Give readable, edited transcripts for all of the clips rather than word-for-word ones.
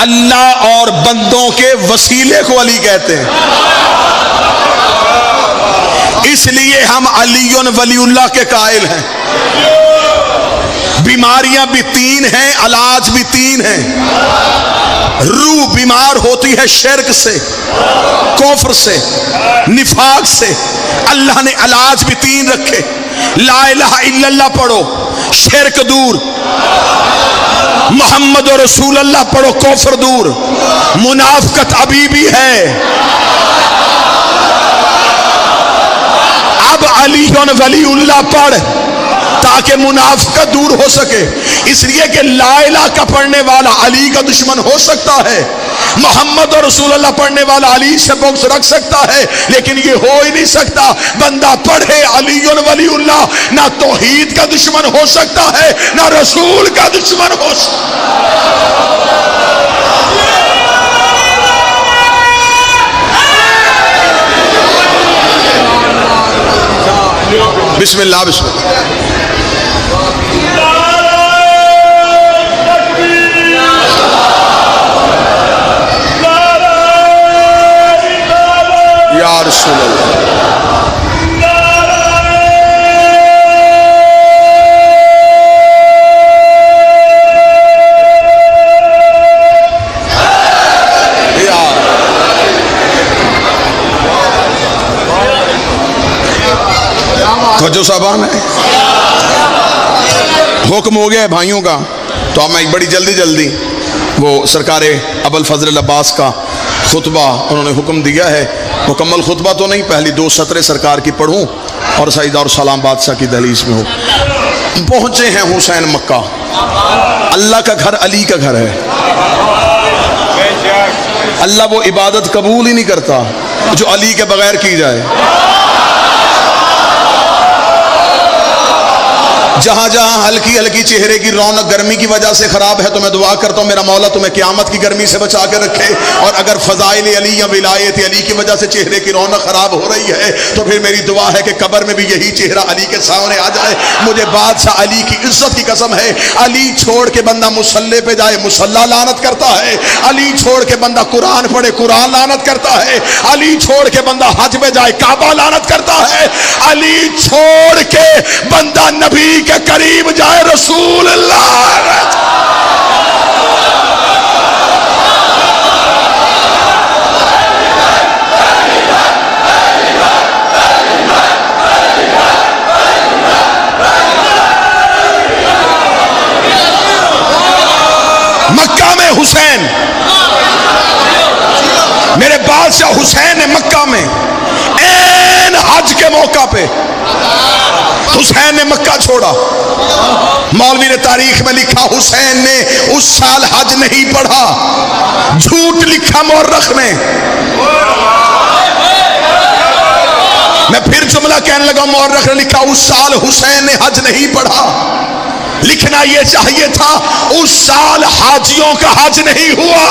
اللہ اور بندوں کے وسیلے کو علی کہتے ہیں، اس لیے ہم علی ولی اللہ کے قائل ہیں۔ بیماریاں بھی تین ہیں، علاج بھی تین ہیں۔ روح بیمار ہوتی ہے شرک سے، کفر سے، نفاق سے، اللہ نے علاج بھی تین رکھے۔ لا الہ الا اللہ پڑھو، شرک دور، محمد رسول اللہ پڑھو، کفر دور، منافقت ابھی بھی ہے۔ اب علی ولی اللہ پڑھ تاکہ منافقت دور ہو سکے، اس لیے کہ لا الہ کا پڑھنے والا علی کا دشمن ہو سکتا ہے، محمد اور رسول اللہ پڑھنے والا علی سے بغض رکھ سکتا ہے، لیکن یہ ہو ہی نہیں سکتا بندہ پڑھے علی ولی اللہ نہ توحید کا دشمن ہو سکتا ہے نہ رسول کا دشمن ہو سکتا ہے۔ بسم اللہ بسم اللہ۔ یا رسول اللہ، توجہ صاحبان ہے، حکم ہو گیا ہے بھائیوں کا، تو اب میں بڑی جلدی وہ سرکار ابو الفضل عباس کا خطبہ انہوں نے حکم دیا ہے، مکمل خطبہ تو نہیں، پہلی 2 سطریں سرکار کی پڑھوں اور سعید اور سلام بادشاہ کی دہلیز میں ہو۔ پہنچے ہیں حسین مکہ، اللہ کا گھر علی کا گھر ہے، اللہ وہ عبادت قبول ہی نہیں کرتا جو علی کے بغیر کی جائے۔ جہاں جہاں ہلکی چہرے کی رونق گرمی کی وجہ سے خراب ہے تو میں دعا کرتا ہوں میرا مولا تمہیں قیامت کی گرمی سے بچا کے رکھے، اور اگر فضائل علی یا ولایت علی کی وجہ سے چہرے کی رونق خراب ہو رہی ہے تو پھر میری دعا ہے کہ قبر میں بھی یہی چہرہ علی کے سامنے آ جائے۔ مجھے بادشاہ علی کی عزت کی قسم ہے، علی چھوڑ کے بندہ مصلی پہ جائے مصلی لعنت کرتا ہے، علی چھوڑ کے بندہ قرآن پڑھے قرآن لعنت کرتا ہے، علی چھوڑ کے بندہ حج پہ جائے کعبہ لعنت کرتا ہے، علی چھوڑ کے بندہ نبی کے قریب جائے رسول اللہ۔ مکہ میں حسین، میرے بادشاہ حسین نے مکہ میں این حج کے موقع پہ حسین نے مکہ چھوڑا۔ مولوی نے تاریخ میں لکھا حسین نے اس سال حج نہیں پڑھا، جھوٹ لکھا مورخ نے۔ میں پھر جملہ کہنے لگا، مورخ نے لکھا اس سال حسین نے حج نہیں پڑھا، لکھنا یہ چاہیے تھا اس سال حاجیوں کا حج نہیں ہوا۔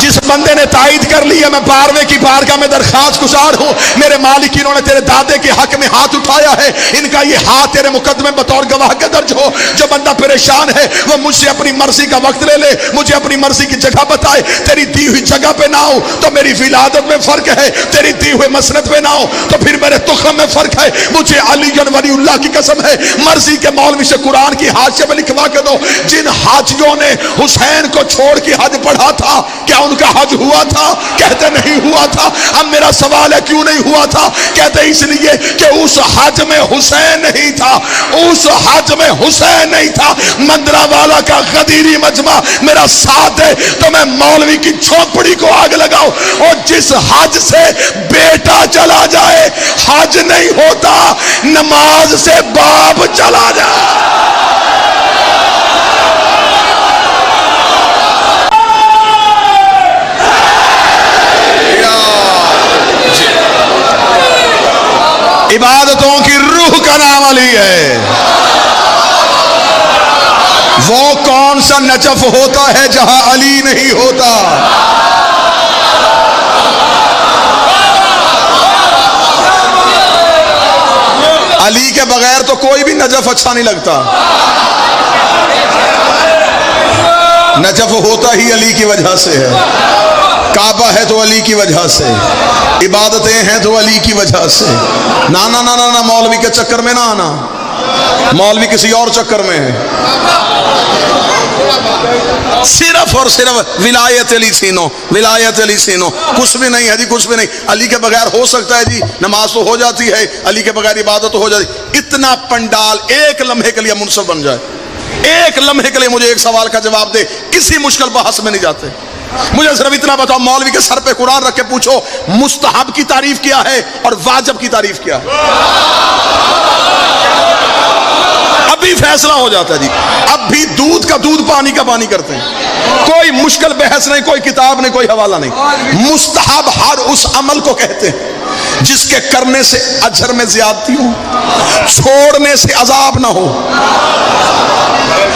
جس بندے نے تائید کر لیا، میں 12ویں کی بارگاہ میں درخواست گزار ہوں، میرے مالک انہوں نے تیرے دادے کے حق میں ہاتھ اٹھایا ہے، ان کا یہ ہاتھ تیرے مقدمے بطور گواہ کے درج ہو۔ جو بندہ پریشان ہے وہ مجھ سے اپنی مرضی کا وقت لے لے، مجھے اپنی مرضی کی جگہ بتائے، تیری دی ہوئی جگہ پہ نہ ہو تو میری ولادت میں فرق ہے، تیری دی ہوئے مسند پہ نہ ہو تو پھر میرے تخم میں فرق ہے۔ مجھے علی ولی اللہ کی قسم ہے، مرضی کے مولوی سے قرآن کی حاشیے میں لکھوا کے دو، جن حاجیوں نے حسین کو چھوڑ کے حج پڑھا تھا کیا ان کا حج ہوا تھا؟ کہتے نہیں ہوا تھا۔ اب میرا سوال ہے کیوں نہیں ہوا تھا؟ کہتے اس لیے کہ اس حج میں حسین نہیں تھا، اس حج میں حسین نہیں تھا۔ مندرہ والا کا غدیری مجمع میرا ساتھ ہے تو میں مولوی کی جھونپڑی کو آگ لگاؤ، اور جس حج سے بیٹا چلا جائے حج نہیں ہوتا، نماز سے باپ چلا جائے۔ عبادتوں کی روح کا نام علی ہے۔ وہ کون سا نجف ہوتا ہے جہاں علی نہیں ہوتا؟ علی کے بغیر تو کوئی بھی نجف اچھا نہیں لگتا۔ نجف ہوتا ہی علی کی وجہ سے ہے، کعبہ ہے تو علی کی وجہ سے، عبادتیں ہیں تو علی کی وجہ سے۔ نا نا نا نا مولوی کے چکر میں نہ آنا، مولوی کسی اور چکر میں ہے۔ صرف اور صرف ولایت علی سینو، ولایت علی سینو، کچھ بھی نہیں ہے جی، کچھ بھی نہیں۔ علی کے بغیر ہو سکتا ہے جی، نماز تو ہو جاتی ہے، علی کے بغیر عبادت تو ہو جاتی۔ اتنا پنڈال ایک لمحے کے لیے منصف بن جائے، ایک لمحے کے لیے مجھے ایک سوال کا جواب دے، کسی مشکل بحث میں نہیں جاتے۔ مجھے صرف اتنا بتاؤ، مولوی کے سر پہ قرآن رکھ کے پوچھو مستحب کی تعریف کیا ہے اور واجب کی تعریف کیا ہے، ابھی فیصلہ ہو جاتا ہے جی۔ اب بھی دودھ کا دودھ، پانی کا پانی کرتے ہیں، کوئی مشکل بحث نہیں، کوئی کتاب نہیں، کوئی حوالہ نہیں۔ مستحب ہر اس عمل کو کہتے ہیں جس کے کرنے سے اجر میں زیادتی ہو، چھوڑنے سے عذاب نہ ہو۔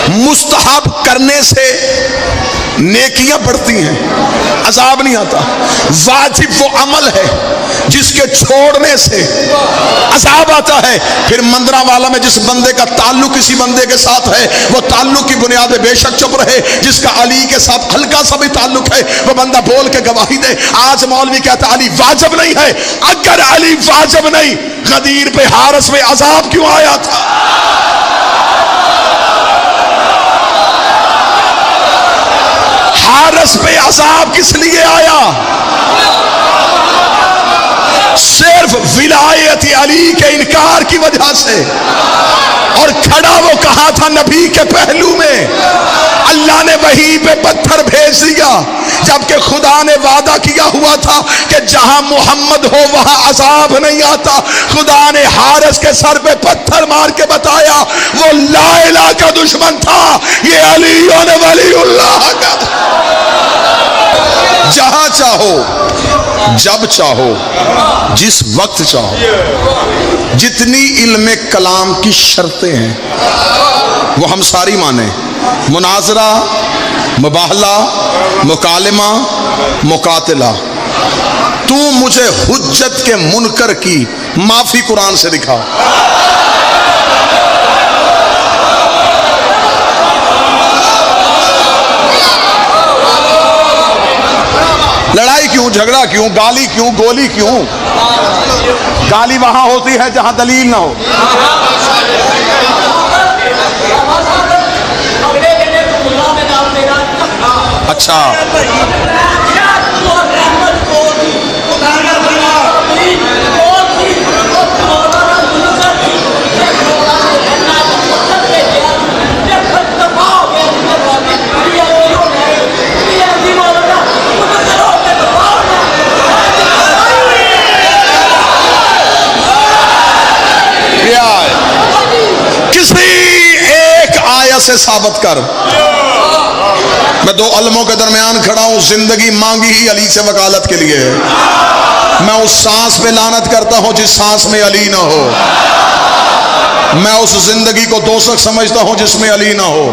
مستحب کرنے سے نیکیاں بڑھتی ہیں، عذاب نہیں آتا۔ واجب وہ عمل ہے جس کے چھوڑنے سے عذاب آتا ہے۔ پھر مندرہ والا میں جس بندے کا تعلق کسی بندے کے ساتھ ہے، وہ تعلق کی بنیاد پہ بے شک چپ رہے۔ جس کا علی کے ساتھ ہلکا سا بھی تعلق ہے، وہ بندہ بول کے گواہی دے۔ آج مولوی کہتا علی واجب نہیں ہے، اگر علی واجب نہیں، غدیر پہ حارس میں عذاب کیوں آیا تھا؟ حارس پہ عذاب کس لیے آیا؟ صرف ولایت علی کے انکار کی وجہ سے۔ اور کھڑا وہ کہا تھا نبی کے پہلو میں، اللہ نے وہیں پہ پتھر بھیج دیا، جبکہ خدا نے وعدہ کیا ہوا تھا کہ جہاں محمد ہو وہاں عذاب نہیں آتا۔ خدا نے حارس کے سر پہ پتھر مار کے بتایا وہ لا الہ کا دشمن تھا، یہ علی ولی اللہ کا۔ جہاں چاہو، جب چاہو، جس وقت چاہو، جتنی علم کلام کی شرطیں ہیں وہ ہم ساری مانیں۔ مناظرہ، مباہلہ، مکالمہ، مقاتلہ۔ تو مجھے حجت کے منکر کی معافی قرآن سے دکھا۔ لڑائی کیوں، جھگڑا کیوں، گالی کیوں، گولی کیوں؟ گالی وہاں ہوتی ہے جہاں دلیل نہ ہو۔ اچھا کسی ایک آیت سے ثابت کر۔ میں دو علموں کے درمیان کھڑا ہوں، زندگی مانگی ہی علی سے وکالت کے لیے ہے۔ میں اس سانس پہ لعنت کرتا ہوں جس سانس میں علی نہ ہو، میں اس زندگی کو دوزخ سمجھتا ہوں جس میں علی نہ ہو۔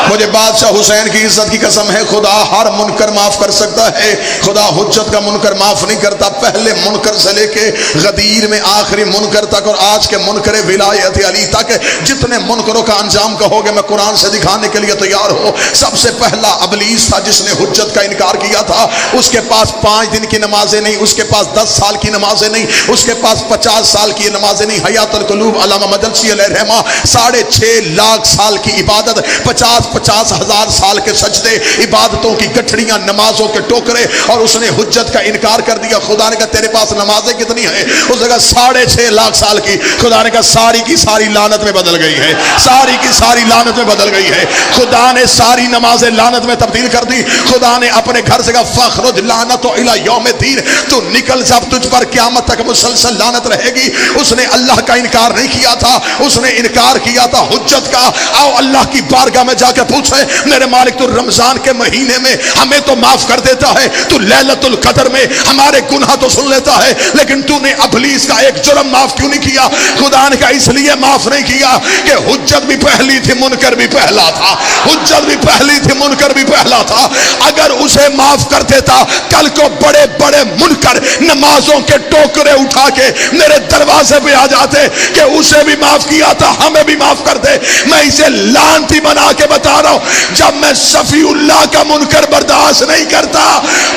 مجھے بادشاہ حسین کی عزت کی قسم ہے، خدا ہر منکر معاف کر سکتا ہے، خدا حجت کا منکر معاف نہیں کرتا۔ پہلے منکر سے لے کے غدیر میں آخری منکر تک اور آج کے منکر ولایت علی تک، جتنے منکروں کا انجام کہو گے میں قرآن سے دکھانے کے لیے تیار ہوں۔ سب سے پہلا ابلیس تھا جس نے حجت کا انکار کیا تھا۔ اس کے پاس 5 دن کی نمازیں نہیں، اس کے پاس 10 سال کی نمازیں نہیں، اس کے پاس 50 سال کی نمازیں نہیں۔ حیات القلوب علامہ مجلسی علیہ رحمہ 6.5 لاکھ سال کی عبادت، 50 ہزار سال کے سجدے، عبادتوں کی گٹھڑیاں، نمازوں کے ٹوکرے، اور اس نے حجت کا انکار کر دیا۔ خدا نے کہا تیرے پاس نمازیں کتنی ہیں؟ اس نے کہا 6.5 لاکھ سال کی۔ خدا نے کہا ساری کی ساری لعنت میں بدل گئی ہے، ساری کی ساری لعنت میں بدل گئی ہے۔ خدا نے ساری نمازیں لعنت میں تبدیل کر دی۔ خدا نے اپنے گھر سے کہا فخرج لعنت الی یوم الدین، تو نکل جب تجھ پر قیامت تک مسلسل لعنت رہے گی۔ اس نے اللہ کا انکار نہیں کیا تھا، اس نے انکار کیا تھا حجت کا۔ آؤ اللہ کی بارگاہ میں جا کے پوچھے میرے مالک تو رمضان کے مہینے میں ہمیں تو معاف کر دیتا ہے، تو لیلۃ القدر میں ہمارے گناہ تو سن لیتا ہے، لیکن تو نے ابلیس کا ایک جرم معاف کیوں نہیں کیا؟ خدا نے کہا اس لیے معاف نہیں کیا کہ حجت بھی پہلی تھی، منکر بھی پہلا تھا۔ حجت بھی پہلی تھی، منکر بھی پہلا تھا۔ اگر اسے معاف کر دیتا، کل کو بڑے بڑے منکر نمازوں کے ٹوکرے اٹھا کے میرے دروازے پہ آ جاتے کہ اسے بھی معاف معاف کیا تھا ہمیں بھی معاف کر دے. میں اسے لعنتی بنا کے بتا رہا ہوں, جب میں صفی اللہ کا منکر برداشت نہیں کرتا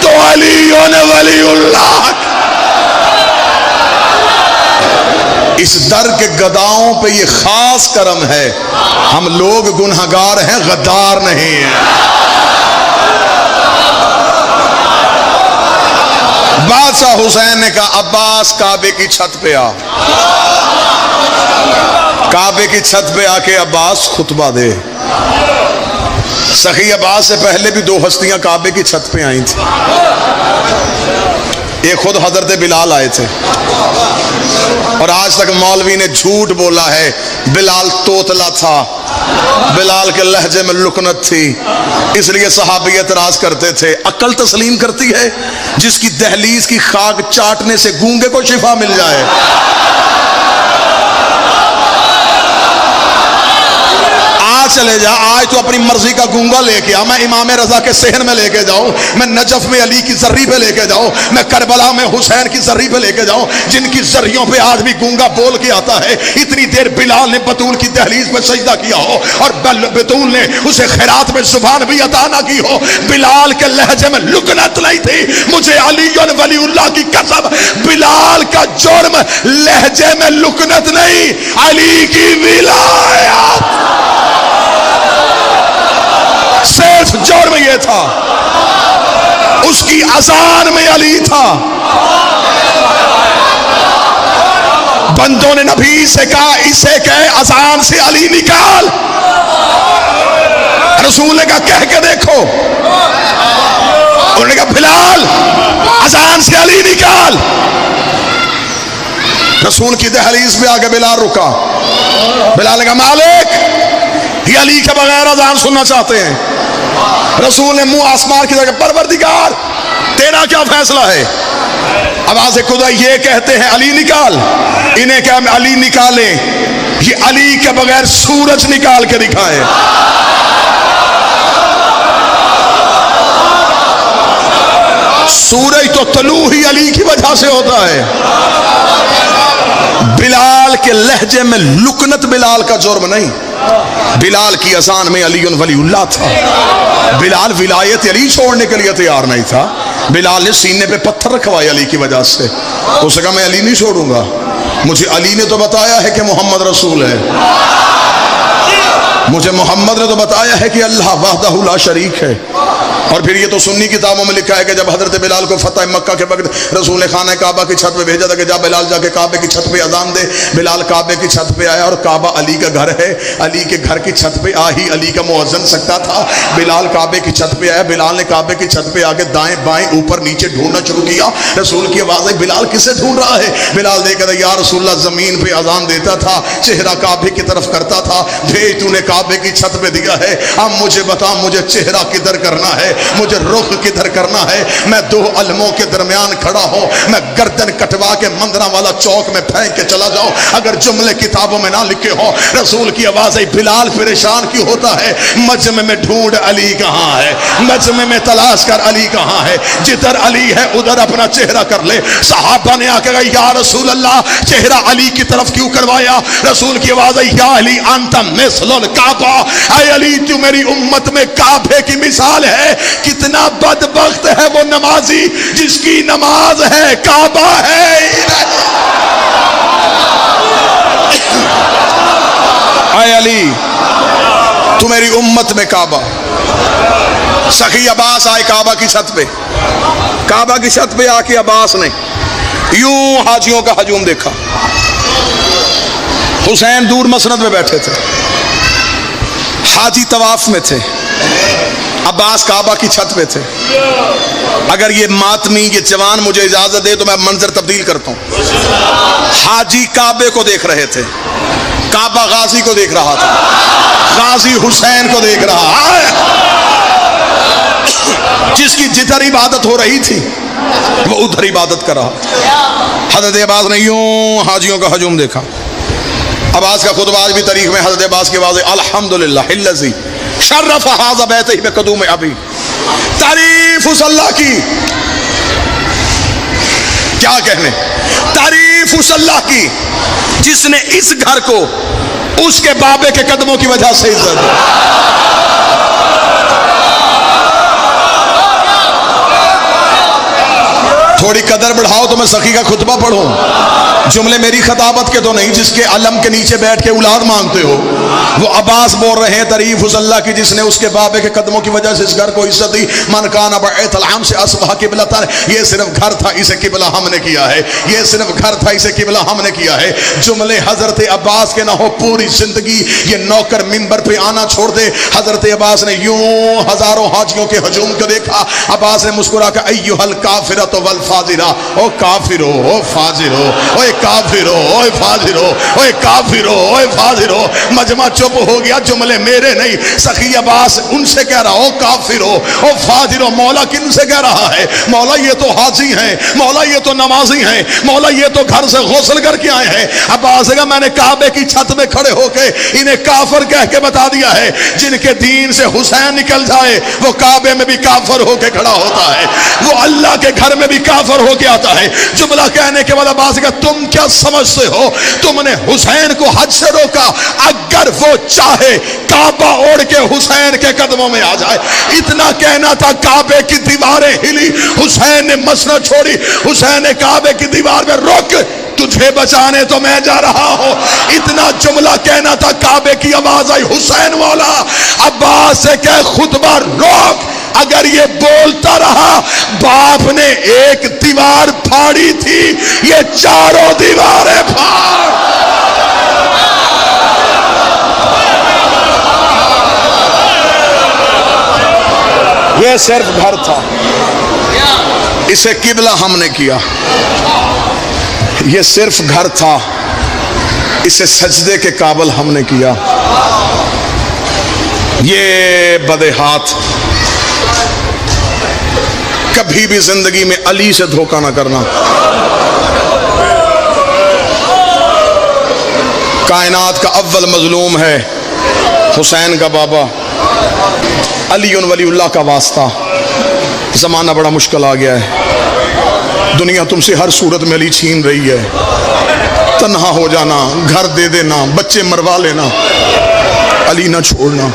تو علی ولی اللہ. اس در کے گداؤں پہ یہ خاص کرم ہے, ہم لوگ گنہگار ہیں, غدار نہیں ہیں. بادشاہ حسین نے کہا عباس کعبے کی چھت پہ آ. کعبے کی چھت پہ آ کے عباس خطبہ دے. سخی عباس سے پہلے بھی دو ہستیاں کعبے کی چھت پہ آئی تھیں. ایک خود حضرت بلال آئے تھے, اور آج تک مولوی نے جھوٹ بولا ہے بلال توتلا تھا, بلال کے لہجے میں لکنت تھی, اس لیے صحابی اعتراض کرتے تھے. عقل تسلیم کرتی ہے جس کی دہلیز کی خاک چاٹنے سے گونگے کو شفا مل جائے. چلے جا, آج تو اپنی مرضی کا گونگا لے کے آ. میں امام رضا کے صحن میں لے کے جاؤں, میں نجف میں علی کی زری پہ لے کے جاؤں, میں کربلا میں حسین کی زری پہ لے کے جاؤں, جن کی زریوں پہ آج بھی گونگا بول کے آتا ہے. اتنی دیر بلال نے بطول کی دہلیز پہ سجدہ کیا ہو اور بطول نے اسے خیرات میں زبان بھی عطا نہ کی ہو, بلال کے لہجے میں لکنت نہیں تھی. مجھے علی ولی اللہ کی قسم, بلال کا جرم لہجے میں لکنت نہیں, علی کی ولایت. صرف جرم یہ تھا, اس کی اذان میں علی تھا. بندوں نے نبی سے کہا اسے کہے اذان سے علی نکال. رسول نے کہا کہہ کے دیکھو. انہوں نے کہا بلال اذان سے علی نکال. رسول کی دہلیز پہ آگے بلال رکا. بلال نے کہا مالک یہ علی کے بغیر اذان سننا چاہتے ہیں. رسول نے منہ آسمان کی طرف, پروردگار تیرا کیا فیصلہ ہے؟ آواز خدا یہ کہتے ہیں علی نکال, انہیں کیا علی نکالیں, یہ علی کے بغیر سورج نکال کے دکھائے. سورج تو طلوع ہی علی کی وجہ سے ہوتا ہے. بلال کے لہجے میں لکنت بلال کا جرم نہیں, بلال کی اذان میں علی ولی اللہ تھا. بلال ولایت علی چھوڑنے کے لیے تیار نہیں تھا. بلال نے سینے پہ پتھر رکھوائے علی کی وجہ سے. اس نے کہا میں علی نہیں چھوڑوں گا, مجھے علی نے تو بتایا ہے کہ محمد رسول ہے, مجھے محمد نے تو بتایا ہے کہ اللہ وحدہ لا شریک ہے. اور پھر یہ تو سنی کتابوں میں لکھا ہے کہ جب حضرت بلال کو فتح مکہ کے وقت رسول نے خانہ کعبہ کی چھت پہ بھیجا تھا کہ جا بلال جا کے کعبے کی چھت پہ اذان دے. بلال کعبے کی چھت پہ آیا, اور کعبہ علی کا گھر ہے, علی کے گھر کی چھت پہ آ ہی علی کا مؤذن سکتا تھا. بلال کعبے کی چھت پہ آیا, بلال نے کعبے کی چھت پہ آ کے دائیں بائیں اوپر نیچے ڈھونڈنا شروع کیا. رسول کی آواز آئی بلال کسے ڈھونڈ رہا ہے؟ بلال دیکھ رہا یا رسول اللہ زمین پہ اذان دیتا تھا, چہرہ کعبے کی طرف کرتا تھا, بھیج تو نے کعبے کی چھت پہ دیا ہے, اب مجھے بتا مجھے چہرہ کدھر کرنا ہے, مجھے رخ کدھر کرنا ہے. میں دو علموں کے درمیان کھڑا ہوں, میں گردن کٹوا کے مندرہ والا چوک میں پھینک کے چلا جاؤں اگر جملے کتابوں میں نہ لکھے ہوں. رسول کی آواز آئی بلال پریشان کیوں ہوتا ہے؟ مجمع میں ڈھونڈ علی کہاں ہے, مجمع میں تلاش کر علی کہاں ہے, جدھر علی ہے ادھر اپنا چہرہ کر لے. صحابہ نے آ کے کہا یا رسول اللہ چہرہ علی کی طرف کیوں کروایا؟ رسول کی آواز آئی یا علی انت مثل الکعبہ, اے علی تو میری امت میں کعبے کی مثال ہے. کتنا بدبخت ہے وہ نمازی جس کی نماز ہے کعبہ ہے. اے علی تو میری امت میں کعبہ. سخی عباس آئے کعبہ کی چھت پہ, کعبہ کی چھت پہ آ کے عباس نے یوں حاجیوں کا ہجوم دیکھا. حسین دور مسند میں بیٹھے تھے, حاجی طواف میں تھے, عباس کعبہ کی چھت پہ تھے. اگر یہ ماتمی یہ جوان مجھے اجازت دے تو میں منظر تبدیل کرتا ہوں. حاجی کعبے کو دیکھ رہے تھے, کعبہ غازی کو دیکھ رہا تھا, غازی حسین کو دیکھ رہا ہے. جس کی جدھر عبادت ہو رہی تھی وہ ادھر عبادت کر رہا. حضرت عباس نے یوں حاجیوں کا ہجوم دیکھا. عباس کا خطبہ آج بھی تاریخ میں حضرت عباس کی آواز ہے الحمدللہ الذی شرف ھذا بیتہ بقدوم ابی. تعریف اس اللہ کی, کیا کہنے, تعریف اس اللہ کی جس نے اس گھر کو اس کے بابے کے قدموں کی وجہ سے عزت ہے۔ تھوڑی قدر بڑھاؤ تو میں سخی کا خطبہ پڑھوں، جملے میری خطابت کے تو نہیں، جس کے علم کے نیچے بیٹھ کے اولاد مانگتے ہو۔ وہ عباس بول رہے ہیں تعریف اس اللہ کی جس نے اس کے بابے کے قدموں کی وجہ سے اس گھر کو عزت دی۔ من کان بیت العام سے اصبح قبلۃ، یہ صرف گھر تھا، اسے قبلہ ہم نے کیا ہے، یہ صرف گھر تھا، اسے قبلہ ہم نے کیا ہے۔ جملے حضرت عباس کے نہ ہو، پوری زندگی یہ نوکر منبر پہ آنا چھوڑ دے۔ حضرت عباس نے یوں ہزاروں حاجیوں کے ہجوم کو دیکھا، عباس نے مسکرا کہا ایھا الکافرۃ والفاجرہ، او کافرو، او فاجرو، اوے کافرو، اوے فاجرو، اوے کافرو، اوے فاجرو۔ مجمع چپ ہو گیا، جملے میرے نہیں، سخی عباس ان سے کہہ رہا او کافرو، او فاجرو۔ مولا کن سے کہہ رہا ہے؟ مولا یہ تو حاجی ہیں، مولا یہ تو نمازی ہیں، مولا یہ تو گھر سے غسل کر کے آئے ہیں۔ عباس کہا میں نے کعبے کی چھت میں کھڑے ہو کے انہیں کافر کہہ کے بتا دیا ہے، جن کے دین سے حسین نکل جائے وہ کعبے میں بھی کافر ہو کے کھڑا ہوتا ہے، وہ اللہ کے گھر میں بھی کافر ہو کے آتا ہے۔ جملہ کہنے کے بعد عباس کہا تم کیا سمجھتے ہو تم نے حسین کو حج سے روکا؟ اگر وہ چاہے کعبہ اوڑھ کے حسین کے قدموں میں آ جائے۔ اتنا کہنا تھا کعبے کی دیواریں ہلی، حسین نے مسند چھوڑی، حسین نے کعبے کی دیوار میں روک تجھے بچانے تو میں جا رہا ہوں۔ اتنا جملہ کہنا تھا، کعبے کی آواز آئی حسین مولا۔ عباس سے کہ خطبہ روک، اگر یہ بولتا رہا باپ نے ایک دیوار پھاڑی تھی، یہ چاروں دیواریں پھاڑ۔ یہ صرف گھر تھا، اسے قبلہ ہم نے کیا۔ یہ صرف گھر تھا، اسے سجدے کے قابل ہم نے کیا۔ یہ بدہات کبھی بھی زندگی میں علی سے دھوکہ نہ کرنا۔ کائنات کا اول مظلوم ہے حسین کا بابا، علی ولی اللہ کا واسطہ۔ زمانہ بڑا مشکل آ گیا ہے، دنیا تم سے ہر صورت میں علی چھین رہی ہے۔ تنہا ہو جانا، گھر دے دینا، بچے مروا لینا، علی نہ چھوڑنا۔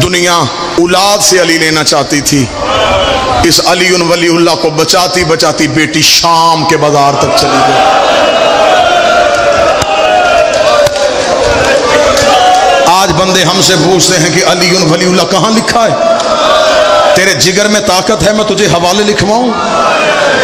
دنیا اولاد سے علی لینا چاہتی تھی، اس علی ولی اللہ کو بچاتی بچاتی بیٹی شام کے بازار تک چلی گئی۔ آج بندے ہم سے پوچھتے ہیں کہ علی ولی اللہ کہاں لکھا ہے؟ تیرے جگر میں طاقت ہے میں تجھے حوالے لکھواؤں؟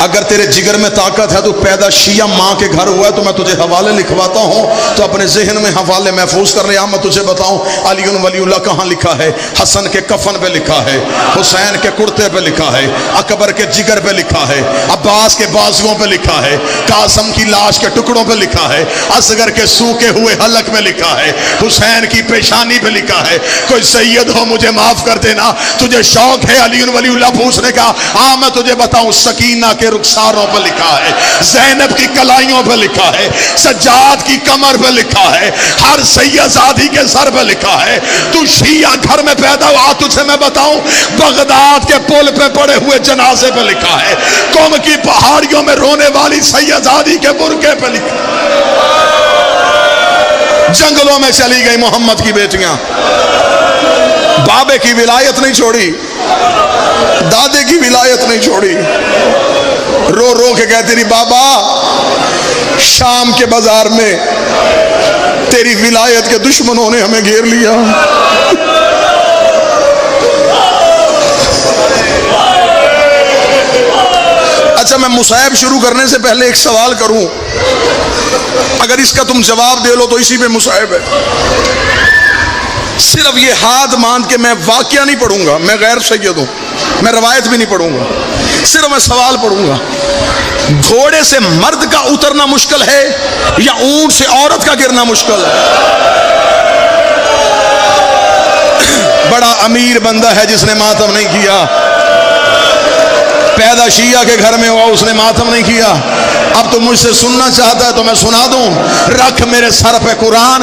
اگر تیرے جگر میں طاقت ہے تو پیدا شیعہ ماں کے گھر ہوا ہے تو میں تجھے حوالے لکھواتا ہوں، تو اپنے ذہن میں حوالے محفوظ کر لیا۔ میں تجھے بتاؤں علی ولی اللہ کہاں لکھا ہے؟ حسن کے کفن پہ لکھا ہے، حسین کے کرتے پہ لکھا ہے، اکبر کے جگر پہ لکھا ہے، عباس کے بازوؤں پہ لکھا ہے، قاسم کی لاش کے ٹکڑوں پہ لکھا ہے، اصغر کے سوکے ہوئے حلق میں لکھا ہے، حسین کی پیشانی پہ لکھا ہے۔ کوئی سید ہو مجھے معاف کر دینا، تجھے شوق ہے علی ولی اللہ پوچھنے کا؟ ہاں میں تجھے بتاؤں، سکینہ کے رخساروں پہ لکھا ہے، زینب کی کلائیوں پہ لکھا ہے، سجاد کی کمر پہ لکھا ہے، ہر سیدزادی کے سر پہ لکھا ہے۔ تو شیعہ گھر میں پیدا ہوا، تجھے میں بتاؤں بغداد کے پل پہ پڑے ہوئے جنازے پہ لکھا ہے، قوم کی پہاڑیوں میں رونے والی سیدزادی کے برقعے پہ لکھا ہے۔ جنگلوں میں چلی گئی محمد کی بیٹیاں، بابے کی ولایت نہیں چھوڑی، دادے کی ولایت نہیں چھوڑی، رو رو کے کہتے رہی بابا شام کے بازار میں تیری ولایت کے دشمنوں نے ہمیں گھیر لیا۔ اچھا میں مصائب شروع کرنے سے پہلے ایک سوال کروں، اگر اس کا تم جواب دے لو تو اسی پہ مصائب ہے۔ صرف یہ ہاتھ باندھ کے میں واقعہ نہیں پڑھوں گا، میں غیر سید ہوں، میں روایت بھی نہیں پڑھوں گا، صرف میں سوال پڑھوں گا۔ گھوڑے سے مرد کا اترنا مشکل ہے یا اونٹ سے عورت کا گرنا مشکل ہے؟ بڑا امیر بندہ ہے جس نے ماتم نہیں کیا، پیدا شیعہ کے گھر میں ہوا اس نے ماتم نہیں کیا، اب تو مجھ سے سننا چاہتا ہے تو میں سنا دوں. رکھ میرے سر پہ قرآن.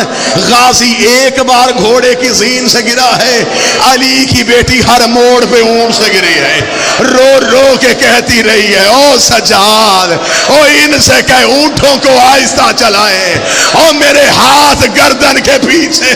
غازی ایک بار گھوڑے کی زین سے گرا ہے, علی کی بیٹی ہر موڑ پہ اونٹ سے گری ہے, رو رو کے کہتی رہی ہے, او سجاد, او ان سے کہ اونٹوں کو آہستہ چلائے, او میرے ہاتھ گردن کے پیچھے.